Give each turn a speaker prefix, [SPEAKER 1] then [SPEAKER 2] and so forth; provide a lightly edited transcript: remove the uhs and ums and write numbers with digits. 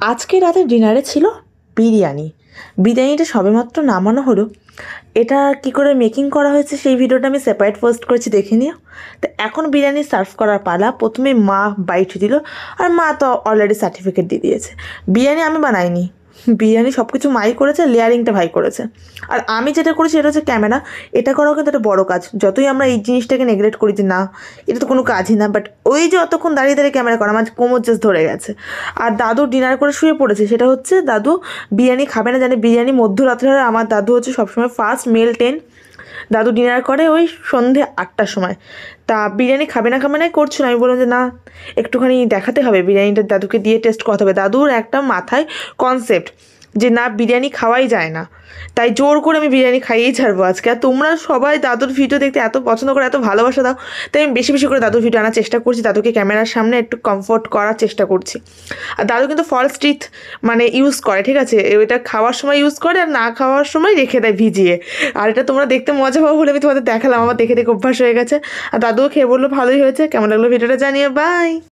[SPEAKER 1] আজকে রাতে ডিনারে ছিল বিরিয়ানি। বিরিয়ানিটা সবেমাত্র নামানো হলো। এটা কি করে মেকিং করা হয়েছে সেই ভিডিওটা আমি সেপারেট পোস্ট করেছি, দেখে নিও। তো এখন বিরিয়ানি সার্ভ করার পালা। প্রথমে মা বাইট দিল, আর মা তো অলরেডি সার্টিফিকেট দিয়ে দিয়েছে। বিরিয়ানি আমি বানাইনি, বিরিয়ানি সব কিছু মাই করেছে, লেয়ারিংটা ভাই করেছে। আর আমি যেটা করেছি এটা হচ্ছে ক্যামেরা। এটা করাও কিন্তু একটা বড় কাজ। যতই আমরা এই জিনিসটাকে নেগলেক্ট করি যে না এটা তো কোনো কাজই না, বাট ওই যে অতক্ষণ দাঁড়িয়ে দাঁড়িয়ে ক্যামেরা করা আমার কোমর জাস্ট ধরে গেছে। আর দাদু ডিনার করে শুয়ে পড়েছে, সেটা হচ্ছে দাদু বিরিয়ানি খাবে না জানে। বিরিয়ানি মধ্যরাত্রে হয়, আমার দাদু হচ্ছে সবসময় ফার্স্ট মেল 10। দাদু ডিনার করে ওই সন্ধে 8টার সময়। তা বিরিয়ানি খাবে না করছিল। আমি বললাম যে না, একটুখানি দেখাতে হবে, বিরিয়ানিটা দাদুকে দিয়ে টেস্ট করতে হবে। দাদুর একটা মাথায় কনসেপ্ট যে না বিরিয়ানি খাওয়াই যায় না, তাই জোর করে আমি বিরিয়ানি খাইয়েই ছাড়বো আজকে। আর তোমরা সবাই দাদুর ভিডিও দেখতে এত পছন্দ করে, এত ভালোবাসা দাও, তাই আমি বেশি বেশি করে দাদুর ভিডিও আনার চেষ্টা করছি, দাদুকে ক্যামেরার সামনে একটু কমফোর্ট করার চেষ্টা করছি। আর দাদু কিন্তু ফলস টিথ মানে ইউজ করে, ঠিক আছে, এটা খাওয়ার সময় ইউজ করে আর না খাওয়ার সময় রেখে দেয় ভিজিয়ে। আর এটা তোমরা দেখতে মজা পাবো বলে আমি তোমাদের দেখালাম, আমার দেখে দেখে অভ্যাস হয়ে গেছে। আর দাদুও খেয়ে বললো ভালোই হয়েছে। কেমন লাগলো ভিডিওটা জানিয়ে, বাই।